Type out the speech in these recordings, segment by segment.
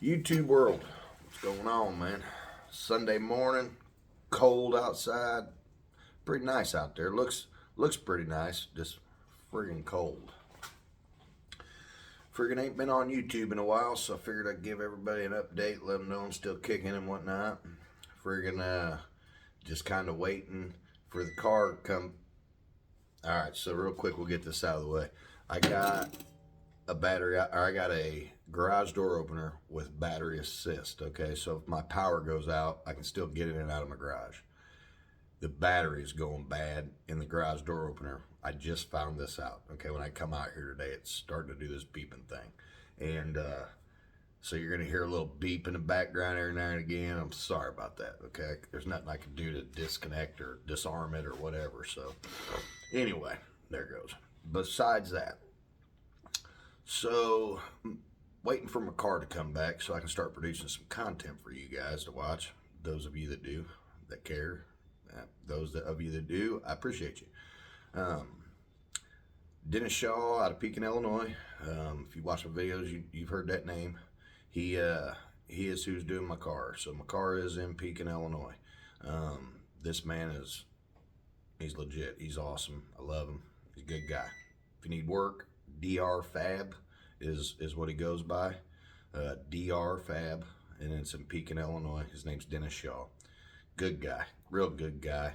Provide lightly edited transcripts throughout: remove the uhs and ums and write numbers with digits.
YouTube world, what's going on, man? Sunday morning, cold outside, pretty nice out there. Looks pretty nice, just friggin' cold. Friggin' ain't been on YouTube in a while, so I figured I'd give everybody an update, let them know I'm still kicking and whatnot. Friggin' just kind of waiting for the car to come. All right, so real quick, we'll get this out of the way. I got I got a garage door opener with battery assist. Okay, so if my power goes out, I can still get in and out of my garage. The battery is going bad in the garage door opener. I just found this out. Okay, when I come out here today, it's starting to do this beeping thing, and so you're gonna hear a little beep in the background every now and again. I'm sorry about that. Okay, there's nothing I can do to disconnect or disarm it or whatever. So anyway, there goes. Besides that. So, waiting for my car to come back so I can start producing some content for you guys to watch. Those of you that do, that care, of you that do, I appreciate you. Dennis Shaw out of Pekin, Illinois. If you watch my videos, you've heard that name. He is who's doing my car. So my car is in Pekin, Illinois. This man he's legit. He's awesome. I love him. He's a good guy. If you need work, DR Fab is what he goes by. DR Fab, and it's in Pekin, Illinois. His name's Dennis Shaw. Good guy, real good guy.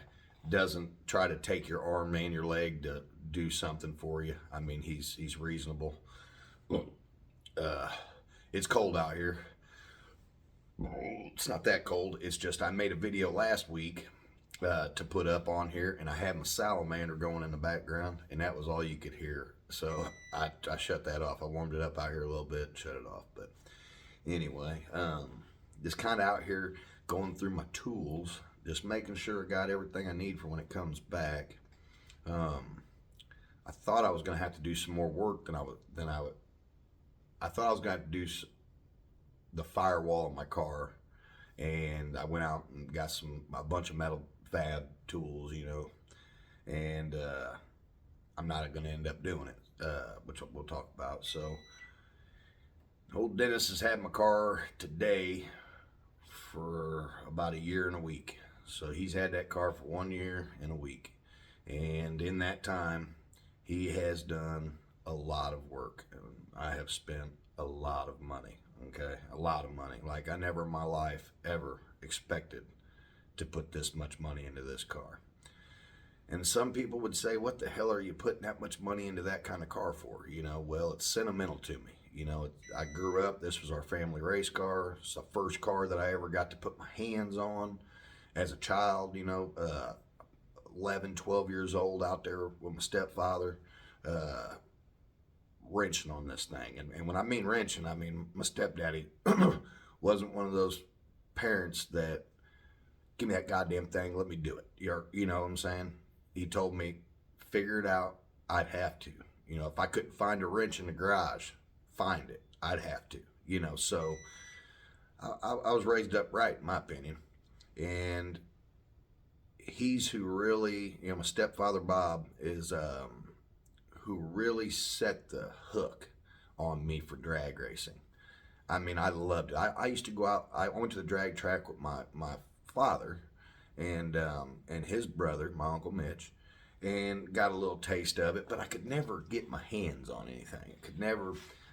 Doesn't try to take your arm and your leg to do something for you. I mean, he's reasonable. It's cold out here. It's not that cold. It's just I made a video last week to put up on here, and I had my salamander going in the background, and that was all you could hear. So I shut that off. I warmed it up out here a little bit and shut it off. But anyway, just kind of out here going through my tools, just making sure I got everything I need for when it comes back. I thought I was going to have to do some more work than I would. I thought I was going to do the firewall of my car, and I went out and got a bunch of metal fab tools, and I'm not going to end up doing it, which we'll talk about. So, old Dennis has had my car today for about a year and a week. So he's had that car for 1 year and a week, and in that time, he has done a lot of work, and I have spent a lot of money. Okay, a lot of money. Like I never in my life ever expected to put this much money into this car. And some people would say, what the hell are you putting that much money into that kind of car for? Well, it's sentimental to me. I grew up, this was our family race car. It's the first car that I ever got to put my hands on as a child, 11, 12 years old out there with my stepfather, wrenching on this thing. And when I mean wrenching, I mean my stepdaddy wasn't one of those parents that, give me that goddamn thing, let me do it. You know what I'm saying? He told me, figure it out, I'd have to. If I couldn't find a wrench in the garage, find it, I'd have to. So I was raised up right, in my opinion. And he's who really, my stepfather Bob is who really set the hook on me for drag racing. I mean, I loved it. I used to go out, I went to the drag track with my father and his brother, my Uncle Mitch, and got a little taste of it, but I could never get my hands on anything.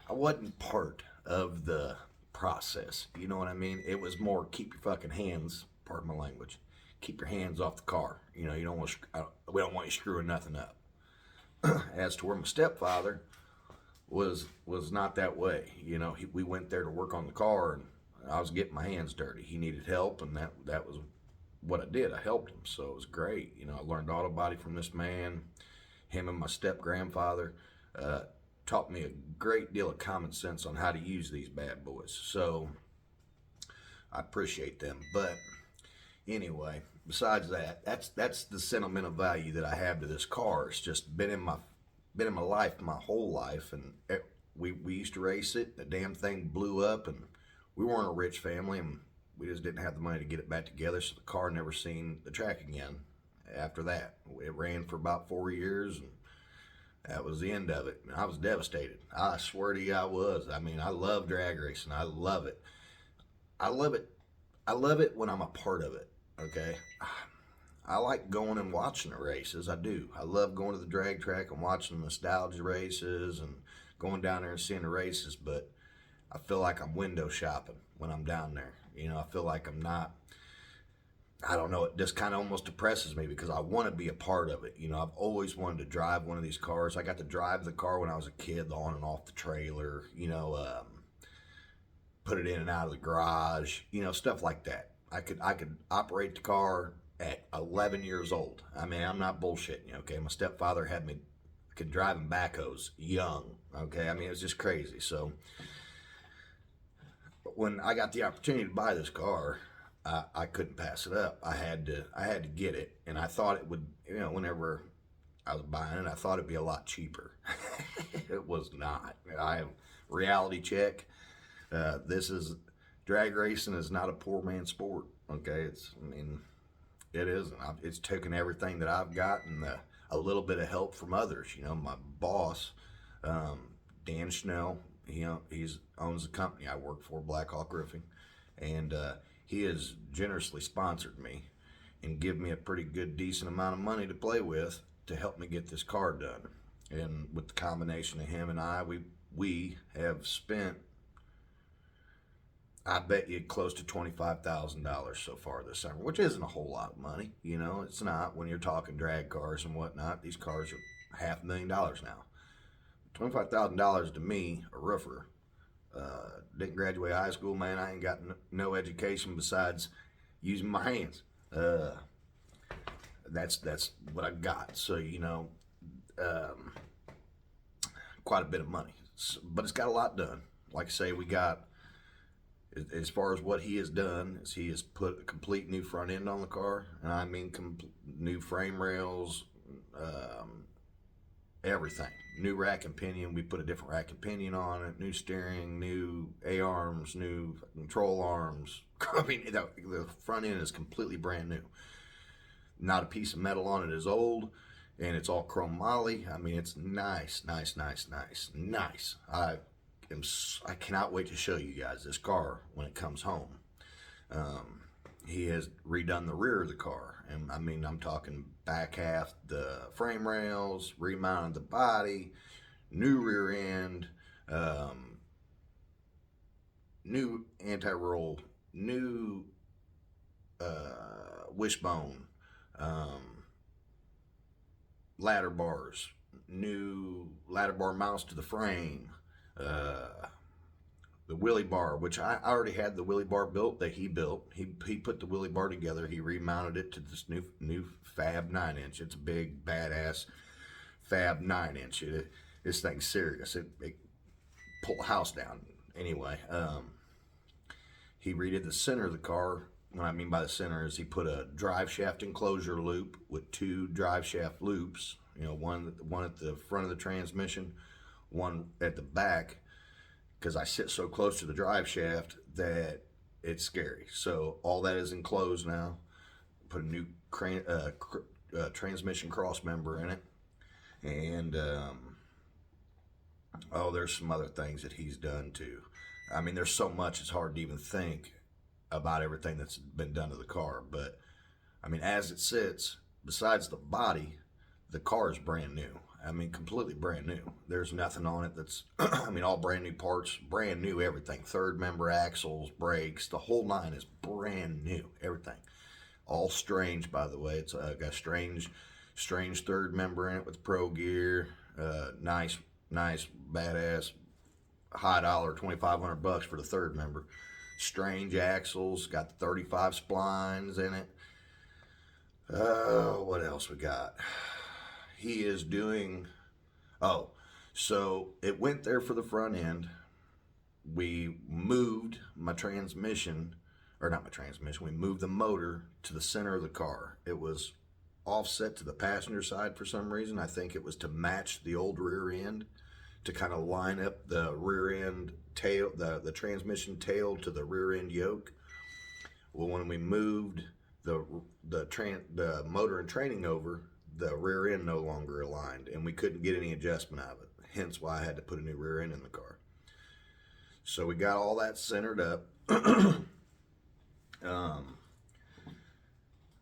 I wasn't part of the process. You know what I mean? It was more keep your fucking hands, pardon my language, keep your hands off the car. We don't want you screwing nothing up. As to where my stepfather was not that way. We went there to work on the car, and I was getting my hands dirty. He needed help, and that was what I did. I helped him, so it was great. I learned auto body from this man. Him and my step grandfather taught me a great deal of common sense on how to use these bad boys. So I appreciate them. But anyway, besides that, that's the sentimental value that I have to this car. It's just been in my life, my whole life, and we used to race it. The damn thing blew up, and we weren't a rich family, and we just didn't have the money to get it back together, so the car never seen the track again after that. It ran for about 4 years, and that was the end of it. I was devastated. I swear to you, I was. I mean, I love drag racing. I love it. I love it. I love it when I'm a part of it. Okay. I like going and watching the races. I do. I love going to the drag track and watching the nostalgia races and going down there and seeing the races. But I feel like I'm window shopping when I'm down there. I feel like I'm not. I don't know. It just kind of almost depresses me because I want to be a part of it. I've always wanted to drive one of these cars. I got to drive the car when I was a kid, on and off the trailer. Put it in and out of the garage. Stuff like that. I could operate the car at 11 years old. I mean, I'm not bullshitting you. Okay, my stepfather had me could driving backhoes young. Okay, I mean it was just crazy. So when I got the opportunity to buy this car, I couldn't pass it up. I had to get it, and I thought it would. Whenever I was buying it, I thought it'd be a lot cheaper. It was not. Reality check. This is drag racing is not a poor man's sport. Okay, it isn't. It's taken everything that I've got and a little bit of help from others. My boss, Dan Schnell, he owns the company I work for, Black Hawk Roofing, and he has generously sponsored me and give me a pretty good, decent amount of money to play with to help me get this car done. And with the combination of him and I, we have spent, I bet you, close to $25,000 so far this summer, which isn't a whole lot of money. It's not when you're talking drag cars and whatnot. These cars are $500,000 now. $25,000 to me, a roofer, didn't graduate high school, man. I ain't got no education besides using my hands. That's what I got. So quite a bit of money, but it's got a lot done. Like I say, we got. As far as what he has done, is he has put a complete new front end on the car, and I mean new frame rails, everything. New rack and pinion. We put a different rack and pinion on it. New steering, new A-arms, new control arms. I mean, the front end is completely brand new. Not a piece of metal on it is old, and it's all chrome moly. I mean, it's nice. I cannot wait to show you guys this car when it comes home. He has redone the rear of the car, and I'm talking back half, the frame rails, remounted the body, new rear end, new anti-roll, new wishbone, ladder bars, new ladder bar mounts to the frame. The wheelie bar, which I already had the wheelie bar built that he built. He put the wheelie bar together. He remounted it to this new Fab 9-inch. It's a big badass Fab 9-inch. This thing's serious. It pulled the house down. Anyway, he redid the center of the car. What I mean by the center is he put a drive shaft enclosure loop with two drive shaft loops. One at the front of the transmission, one at the back, because I sit so close to the drive shaft that it's scary. So all that is enclosed now. Put a new transmission cross member in it, and there's some other things that he's done too. I mean, there's so much it's hard to even think about everything that's been done to the car. But I mean, as it sits, besides the body, the car is brand new. I mean, completely brand new. There's nothing on it that's, all brand new parts, brand new everything. Third member axles, brakes, the whole line is brand new, everything. All strange, by the way. It's got a strange third member in it with pro gear. Nice, badass, high dollar, $2,500 for the third member. Strange axles, got the 35 splines in it. What else we got? He is doing, so it went there for the front end. We moved we moved the motor to the center of the car. It was offset to the passenger side for some reason. I think it was to match the old rear end, to kind of line up the rear end tail, the transmission tail to the rear end yoke. Well, when we moved the motor and training over, the rear end no longer aligned, and we couldn't get any adjustment out of it. Hence why I had to put a new rear end in the car. So we got all that centered up. Um,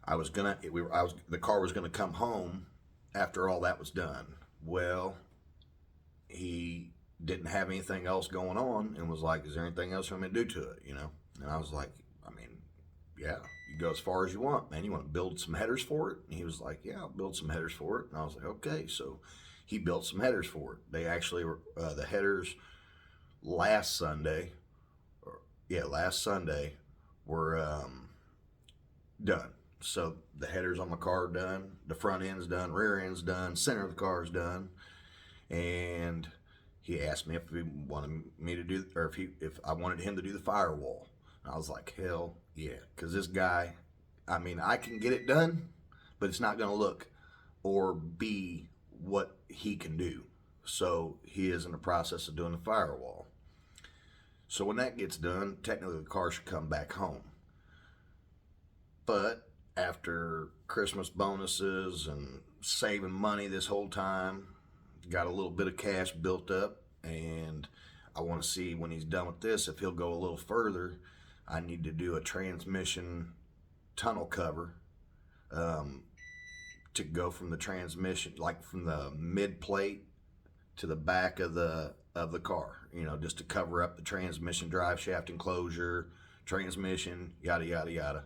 the car was gonna come home after all that was done. Well, he didn't have anything else going on and was like, "Is there anything else I'm gonna do to it?" And I was like, "I mean, yeah, you go as far as you want, man. You want to build some headers for it?" And he was like, "Yeah, I'll build some headers for it." And I was like, "Okay." So he built some headers for it. They actually were the headers last Sunday, last Sunday were done. So the headers on the car are done, the front end's done, rear end's done, center of the car is done, and he asked me if he wanted me to do, or if I wanted him to do the firewall. And I was like, hell yeah, because this guy, I mean, I can get it done, but it's not going to look or be what he can do. So he is in the process of doing the firewall. So when that gets done, technically the car should come back home. But after Christmas bonuses and saving money this whole time, got a little bit of cash built up, and I want to see when he's done with this if he'll go a little further. I need to do a transmission tunnel cover to go from the transmission, like from the mid plate to the back of the car, just to cover up the transmission drive shaft enclosure, transmission, yada yada yada.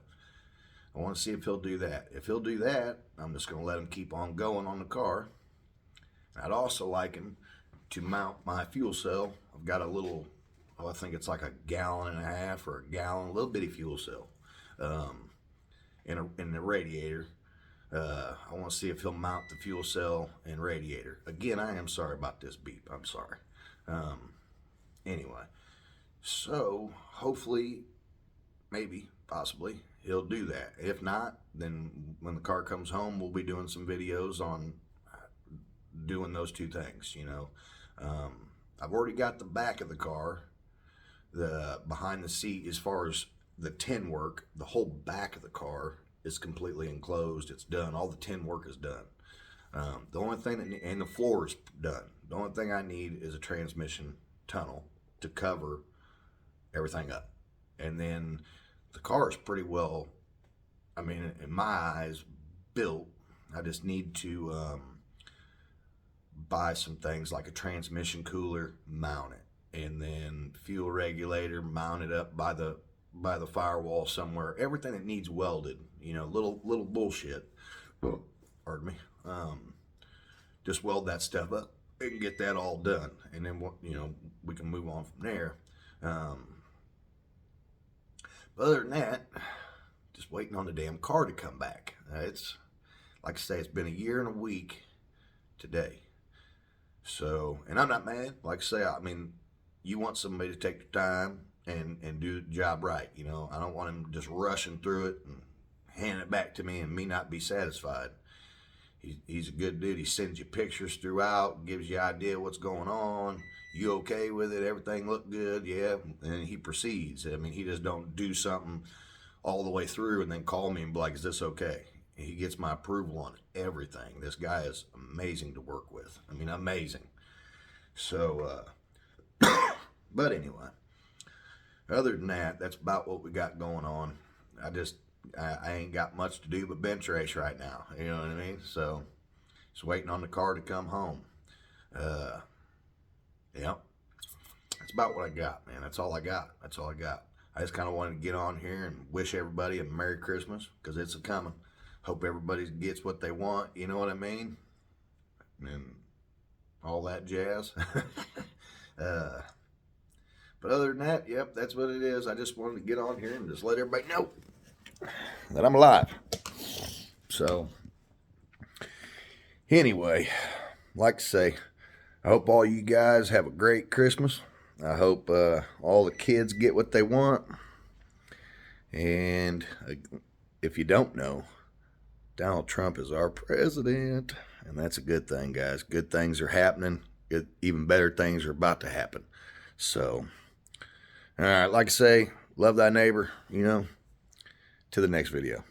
I want to see if he'll do that. If he'll do that, I'm just going to let him keep on going on the car. I'd also like him to mount my fuel cell. I've got a little, I think it's like 1.5 gallons or a gallon, little bitty fuel cell in the radiator. I want to see if he'll mount the fuel cell and radiator. Again, I am sorry about this beep. I'm sorry. Anyway, so hopefully, maybe, possibly, he'll do that. If not, then when the car comes home, we'll be doing some videos on doing those two things. I've already got the back of the car, the behind the seat, as far as the tin work. The whole back of the car is completely enclosed. It's done. All the tin work is done. The only thing and the floor is done. The only thing I need is a transmission tunnel to cover everything up. And then the car is pretty well, I mean, in my eyes, built. I just need to buy some things like a transmission cooler, mount it, and then fuel regulator, mount it up by the firewall somewhere. Everything that needs welded, little bullshit. Pardon me. Just weld that stuff up and get that all done, and then we can move on from there. But other than that, just waiting on the damn car to come back. It's like I say, it's been 1 year and a week today. So, and I'm not mad. Like I say, I mean, you want somebody to take their time and do the job right. I don't want him just rushing through it and handing it back to me and me not be satisfied. He's a good dude. He sends you pictures throughout, gives you an idea what's going on. You okay with it? Everything look good? Yeah. And he proceeds. I mean, he just don't do something all the way through and then call me and be like, is this okay? He gets my approval on everything. This guy is amazing to work with. I mean, amazing. So, but anyway, other than that, that's about what we got going on. I ain't got much to do but bench race right now. You know what I mean? So, just waiting on the car to come home. Yeah, that's about what I got, man. That's all I got. I just kind of wanted to get on here and wish everybody a Merry Christmas, because it's a coming. Hope everybody gets what they want, you know what I mean? And all that jazz. But other than that, yep, that's what it is. I just wanted to get on here and just let everybody know that I'm alive. So, anyway, like I say, I hope all you guys have a great Christmas. I hope all the kids get what they want. And if you don't know, Donald Trump is our president. And that's a good thing, guys. Good things are happening. Even better things are about to happen. So, all right, like I say, love thy neighbor, to the next video.